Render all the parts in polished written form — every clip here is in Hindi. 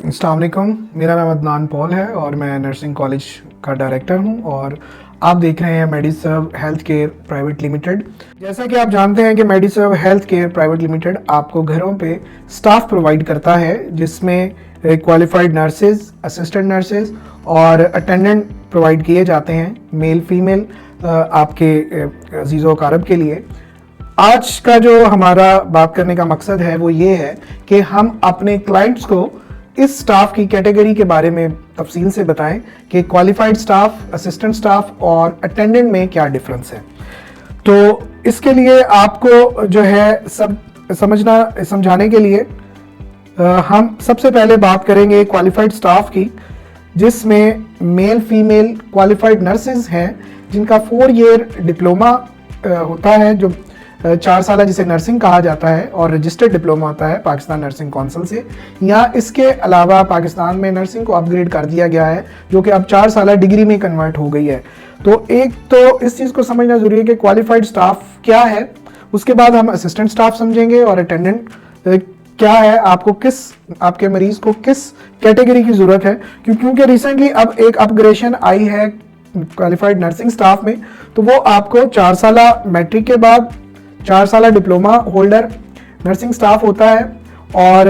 अस्सलाम वालेकुम, मेरा नाम अदनान पॉल है और मैं नर्सिंग कॉलेज का डायरेक्टर हूं और आप देख रहे हैं मेडिसर्व हेल्थ केयर प्राइवेट लिमिटेड। जैसा कि आप जानते हैं कि मेडिसर्व हेल्थ केयर प्राइवेट लिमिटेड आपको घरों पे स्टाफ प्रोवाइड करता है, जिसमें क्वालिफाइड नर्सेज, असिस्टेंट नर्सेज और अटेंडेंट प्रोवाइड किए जाते हैं, मेल फीमेल, आपके अजीज़ो कारब के लिए। आज का जो हमारा बात करने का मकसद है वो ये है कि हम अपने क्लाइंट्स को इस स्टाफ की कैटेगरी के बारे में तफसील से बताएं कि क्वालिफाइड स्टाफ, असिस्टेंट स्टाफ और अटेंडेंट में क्या डिफरेंस है। तो इसके लिए आपको जो है सब समझाने के लिए हम सबसे पहले बात करेंगे क्वालिफाइड स्टाफ की, जिसमें मेल फीमेल क्वालिफाइड नर्सेज हैं जिनका 4 ईयर डिप्लोमा होता है, जो 4 साल जिसे नर्सिंग कहा जाता है, और रजिस्टर्ड डिप्लोमा होता है पाकिस्तान नर्सिंग काउंसिल से। या इसके अलावा पाकिस्तान में नर्सिंग को अपग्रेड कर दिया गया है, जो कि अब 4 साल डिग्री में कन्वर्ट हो गई है। तो एक तो इस चीज़ को समझना जरूरी है कि क्वालिफाइड स्टाफ क्या है। उसके बाद हम असिस्टेंट स्टाफ समझेंगे और अटेंडेंट क्या है, आपके मरीज को किस कैटेगरी की ज़रूरत है। क्योंकि रिसेंटली अब एक अपग्रेडेशन आई है क्वालिफाइड नर्सिंग स्टाफ में, तो वो आपको 4 साल मैट्रिक के बाद 4 साल डिप्लोमा होल्डर नर्सिंग स्टाफ होता है, और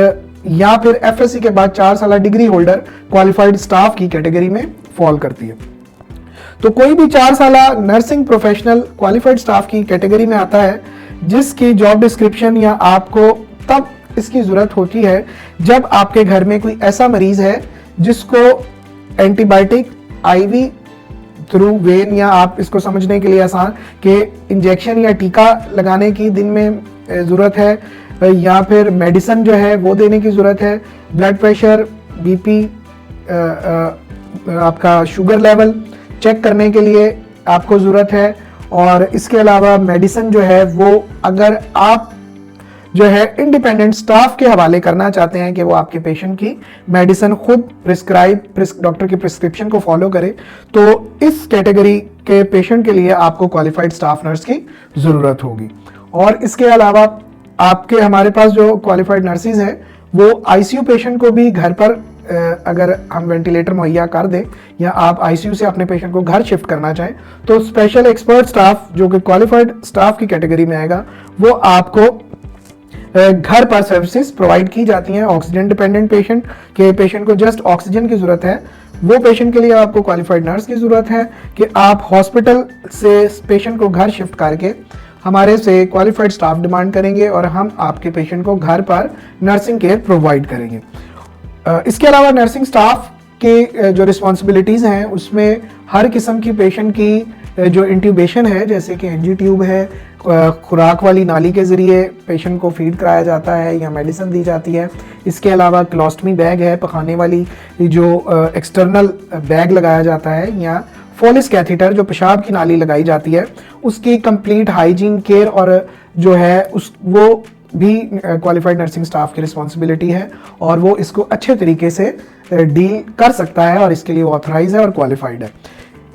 या फिर एफएससी के बाद 4 साल डिग्री होल्डर क्वालिफाइड स्टाफ की कैटेगरी में फॉल करती है। तो कोई भी 4 साल नर्सिंग प्रोफेशनल क्वालिफाइड स्टाफ की कैटेगरी में आता है, जिसकी जॉब डिस्क्रिप्शन या आपको तब इसकी जरूरत होती है जब आपके घर में कोई ऐसा मरीज है जिसको एंटीबायोटिक आईवी थ्रू वेन, या आप इसको समझने के लिए आसान कि इंजेक्शन या टीका लगाने की दिन में ज़रूरत है, या फिर मेडिसिन जो है वो देने की ज़रूरत है, ब्लड प्रेशर, बीपी, आपका शुगर लेवल चेक करने के लिए आपको ज़रूरत है। और इसके अलावा मेडिसिन जो है वो अगर आप जो है इंडिपेंडेंट स्टाफ के हवाले करना चाहते हैं कि वो आपके पेशेंट की मेडिसिन खुद डॉक्टर की प्रिस्क्रिप्शन को फॉलो करे, तो इस कैटेगरी के पेशेंट के लिए आपको क्वालिफाइड स्टाफ नर्स की ज़रूरत होगी। और इसके अलावा हमारे पास जो क्वालिफाइड नर्सेज हैं वो आईसीयू पेशेंट को भी घर पर अगर हम वेंटिलेटर मुहैया कर दें, या आप आईसीयू से अपने पेशेंट को घर शिफ्ट करना चाहें, तो स्पेशल एक्सपर्ट स्टाफ जो कि क्वालिफाइड स्टाफ की कैटेगरी में आएगा, वो आपको घर पर सर्विसेज प्रोवाइड की जाती हैं। ऑक्सीजन डिपेंडेंट पेशेंट को जस्ट ऑक्सीजन की जरूरत है, वो पेशेंट के लिए आपको क्वालिफाइड नर्स की जरूरत है कि आप हॉस्पिटल से पेशेंट को घर शिफ्ट करके हमारे से क्वालिफाइड स्टाफ डिमांड करेंगे और हम आपके पेशेंट को घर पर नर्सिंग केयर प्रोवाइड करेंगे। इसके अलावा नर्सिंग स्टाफ के जो रिस्पॉन्सिबिलिटीज़ हैं उसमें हर किस्म की पेशेंट की जो इंट्यूबेशन है, जैसे कि एनजी ट्यूब है, खुराक वाली नाली के ज़रिए पेशेंट को फीड कराया जाता है या मेडिसिन दी जाती है। इसके अलावा क्लोस्टमी बैग है, पखाने वाली जो एक्सटर्नल बैग लगाया जाता है, या फोलिस कैथीटर जो पेशाब की नाली लगाई जाती है, उसकी कंप्लीट हाइजीन केयर और जो है वो भी क्वालिफाइड नर्सिंग स्टाफ की रिस्पॉन्सिबिलिटी है, और वो इसको अच्छे तरीके से डील कर सकता है और इसके लिए ऑथराइज है और क्वालिफाइड है।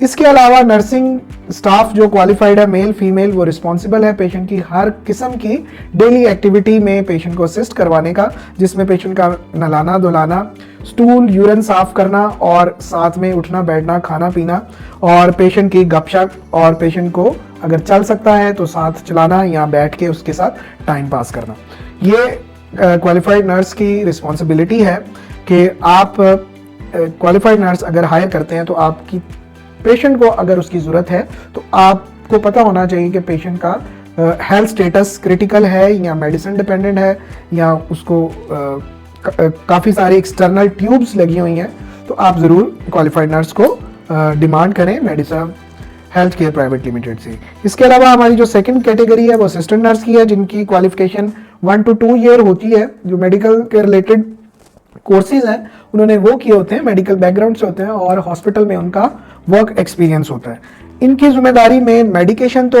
इसके अलावा नर्सिंग स्टाफ जो क्वालिफाइड है, मेल फीमेल, वो रिस्पॉन्सिबल है पेशेंट की हर किस्म की डेली एक्टिविटी में पेशेंट को असिस्ट करवाने का, जिसमें पेशेंट का नहलाना धुलाना, स्टूल यूरिन साफ करना, और साथ में उठना बैठना, खाना पीना, और पेशेंट की गपशप, और पेशेंट को अगर चल सकता है तो साथ चलाना या बैठ के उसके साथ टाइम पास करना। ये क्वालिफाइड नर्स की रिस्पॉन्सिबिलिटी है कि आप क्वालिफाइड नर्स अगर हायर करते हैं तो आपकी पेशेंट को अगर उसकी ज़रूरत है तो आपको पता होना चाहिए कि पेशेंट का हेल्थ स्टेटस क्रिटिकल है या मेडिसिन डिपेंडेंट है, या उसको काफ़ी सारी एक्सटर्नल ट्यूब्स लगी हुई हैं, तो आप ज़रूर क्वालिफाइड नर्स को डिमांड करें मेडिसर्व हेल्थ केयर प्राइवेट लिमिटेड से। इसके अलावा हमारी जो सेकंड कैटेगरी है वो असिस्टेंट नर्स की है, जिनकी क्वालिफिकेशन 1 to 2 ईयर होती है। जो मेडिकल के रिलेटेड कोर्सेज हैं उन्होंने वो किए होते हैं, मेडिकल बैकग्राउंड से होते हैं, और हॉस्पिटल में उनका वर्क एक्सपीरियंस होता है। इनकी जिम्मेदारी में मेडिकेशन तो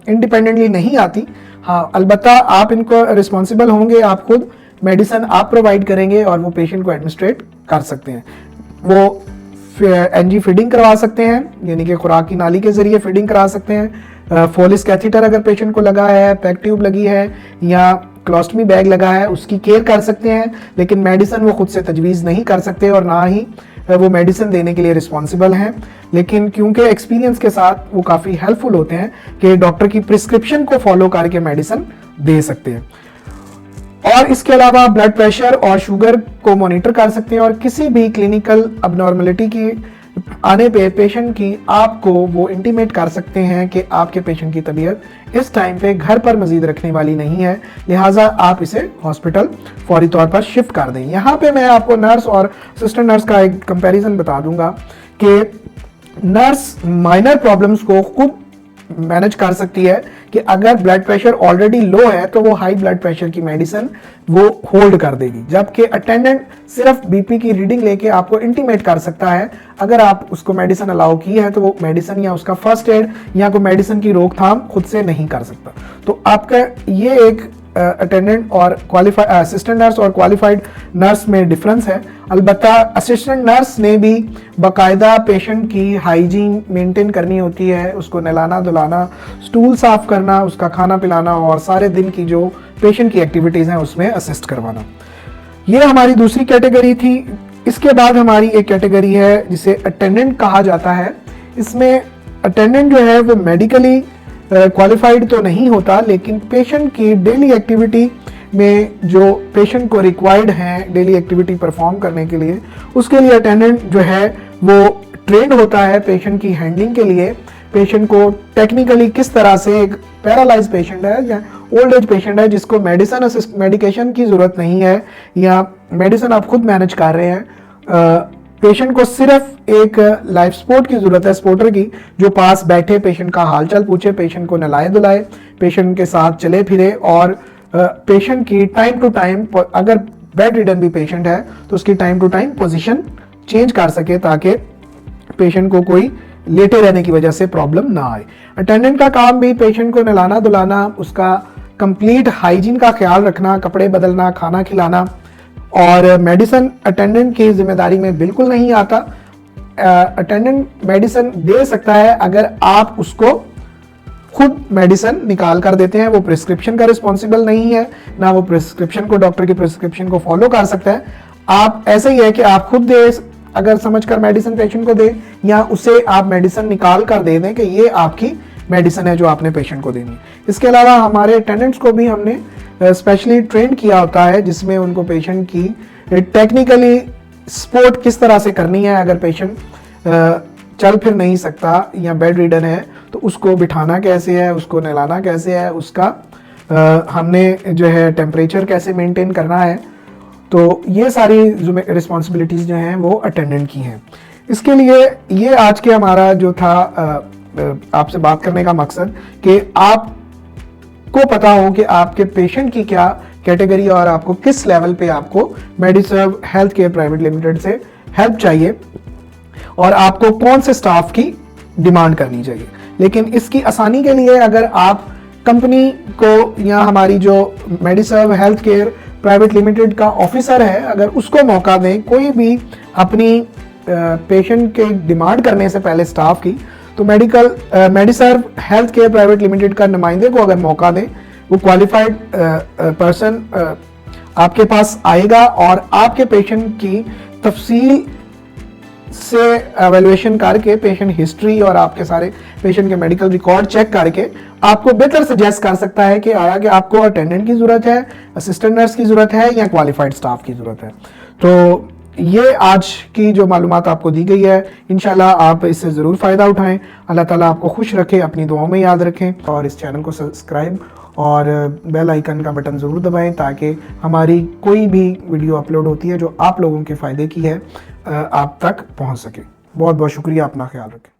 इंडिपेंडेंटली नहीं आती, हाँ अलबत्ता आप इनको रिस्पॉन्सिबल होंगे, आप खुद मेडिसिन आप प्रोवाइड करेंगे और वो पेशेंट को एडमिनिस्ट्रेट कर सकते हैं। वो एनजी फीडिंग करवा सकते हैं, यानी कि खुराक की नाली के जरिए फीडिंग करा सकते हैं। फोलिस कैथीटर अगर पेशेंट को लगा है, पैक ट्यूब लगी है, या क्लोस्टमी बैग लगा है उसकी केयर कर सकते हैं, लेकिन मेडिसिन वो खुद से तजवीज़ नहीं कर सकते और ना ही वो मेडिसिन देने के लिए रिस्पॉन्सिबल हैं। लेकिन क्योंकि एक्सपीरियंस के साथ वो काफ़ी हेल्पफुल होते हैं कि डॉक्टर की प्रिस्क्रिप्शन को फॉलो करके मेडिसिन दे सकते हैं। और इसके अलावा ब्लड प्रेशर और शुगर को मॉनिटर कर सकते हैं और किसी भी क्लिनिकल अबनॉर्मलिटी की आने पे पेशेंट की आपको वो इंटीमेट कर सकते हैं कि आपके पेशेंट की तबीयत इस टाइम पे घर पर मजीद रखने वाली नहीं है, लिहाजा आप इसे हॉस्पिटल फौरी तौर पर शिफ्ट कर दें। यहाँ पे मैं आपको नर्स और असिस्टेंट नर्स का एक कंपैरिजन बता दूंगा कि नर्स माइनर प्रॉब्लम्स को खुद मैनेज कर सकती है कि अगर ब्लड प्रेशर ऑलरेडी लो है तो वो हाई ब्लड प्रेशर की मेडिसिन वो होल्ड कर देगी, जबकि अटेंडेंट सिर्फ बीपी की रीडिंग लेके आपको इंटीमेट कर सकता है। अगर आप उसको मेडिसिन अलाउ की है तो वो मेडिसिन या उसका फर्स्ट एड या कोई मेडिसिन की रोकथाम खुद से नहीं कर सकता। तो आपका ये एक अटेंडेंट और क्वालिफाइड असिस्टेंट नर्स और क्वालिफाइड नर्स में डिफरेंस है। अलबत्ता असिस्टेंट नर्स ने भी बाकायदा पेशेंट की हाइजीन मेंटेन करनी होती है, उसको नहलाना धुलाना, स्टूल साफ करना, उसका खाना पिलाना और सारे दिन की जो पेशेंट की एक्टिविटीज़ हैं उसमें असिस्ट करवाना। ये हमारी दूसरी कैटेगरी थी। इसके बाद हमारी एक कैटेगरी है जिसे अटेंडेंट कहा जाता है। इसमें अटेंडेंट जो है वो मेडिकली क्वालिफाइड तो नहीं होता, लेकिन पेशेंट की डेली एक्टिविटी में जो पेशेंट को रिक्वायर्ड है डेली एक्टिविटी परफॉर्म करने के लिए, उसके लिए अटेंडेंट जो है वो ट्रेंड होता है पेशेंट की हैंडलिंग के लिए। पेशेंट को टेक्निकली किस तरह से, एक पैरालाइज पेशेंट है या ओल्ड एज पेशेंट है जिसको मेडिकेशन की ज़रूरत नहीं है या मेडिसिन आप खुद मैनेज कर रहे हैं, पेशेंट को सिर्फ एक लाइफ सपोर्ट की ज़रूरत है, सपोर्टर की, जो पास बैठे पेशेंट का हालचाल पूछे, पेशेंट को नहलाए धुलाए, पेशेंट के साथ चले फिरे और पेशेंट की टाइम टू टाइम, अगर बेड रिडन भी पेशेंट है तो उसकी time to time position change कर सके ताकि पेशेंट को कोई लेटे रहने की वजह से प्रॉब्लम ना आए। अटेंडेंट का काम भी पेशेंट को नहलाना धुलाना, उसका कंप्लीट हाइजीन का ख्याल रखना, कपड़े बदलना, खाना खिलाना, और मेडिसिन अटेंडेंट की जिम्मेदारी में बिल्कुल नहीं आता। अटेंडेंट मेडिसिन दे सकता है अगर आप उसको खुद मेडिसिन निकाल कर देते हैं। वो प्रिस्क्रिप्शन का रिस्पॉन्सिबल नहीं है, ना वो प्रिस्क्रिप्शन को, डॉक्टर की प्रिस्क्रिप्शन को फॉलो कर सकता है। आप ऐसे ही है कि आप खुद दे, अगर समझकर मेडिसिन पेशेंट को दें, या उसे आप मेडिसिन निकाल कर दे दें कि ये आपकी मेडिसिन है जो आपने पेशेंट को देनी है। इसके अलावा हमारे अटेंडेंट्स को भी हमने स्पेशली ट्रेन किया होता है, जिसमें उनको पेशेंट की टेक्निकली सपोर्ट किस तरह से करनी है। अगर पेशेंट चल फिर नहीं सकता या बेड रिडन है तो उसको बिठाना कैसे है, उसको नहलाना कैसे है, उसका हमने जो है टेम्परेचर कैसे मेंटेन करना है। तो ये सारी रिस्पॉन्सिबिलिटीज़ जो हैं वो अटेंडेंट की हैं। इसके लिए ये आज के हमारा जो था आपसे बात करने का मकसद कि आपको पता हो कि आपके पेशेंट की क्या कैटेगरी और आपको किस लेवल पे आपको मेडिसर्व हेल्थ केयर प्राइवेट लिमिटेड से हेल्प चाहिए और आपको कौन से स्टाफ की डिमांड करनी चाहिए। लेकिन इसकी आसानी के लिए अगर आप कंपनी को या हमारी जो मेडिसर्व हेल्थ केयर प्राइवेट लिमिटेड का ऑफिसर है, अगर उसको मौका दें कोई भी अपनी पेशेंट के डिमांड करने से पहले स्टाफ की, तो मेडिसर्व हेल्थ केयर प्राइवेट लिमिटेड का नुमाइंदे को अगर मौका दें, वो क्वालिफाइड पर्सन आपके पास आएगा और आपके पेशेंट की तफसील से एवेल्युएशन करके, पेशेंट हिस्ट्री और आपके सारे पेशेंट के मेडिकल रिकॉर्ड चेक करके आपको बेहतर सजेस्ट कर सकता है कि आया कि आपको अटेंडेंट की ज़रूरत है, असिस्टेंट नर्स की ज़रूरत है या क्वालिफाइड स्टाफ की ज़रूरत है। तो ये आज की जो मालूमात आपको दी गई है, इंशाल्लाह आप इससे ज़रूर फ़ायदा उठाएं। अल्लाह ताला आपको खुश रखे, अपनी दुआओं में याद रखें और इस चैनल को सब्सक्राइब और बेल आइकन का बटन ज़रूर दबाएं ताकि हमारी कोई भी वीडियो अपलोड होती है जो आप लोगों के फ़ायदे की है आप तक पहुंच सके। बहुत बहुत शुक्रिया, अपना ख्याल रखें।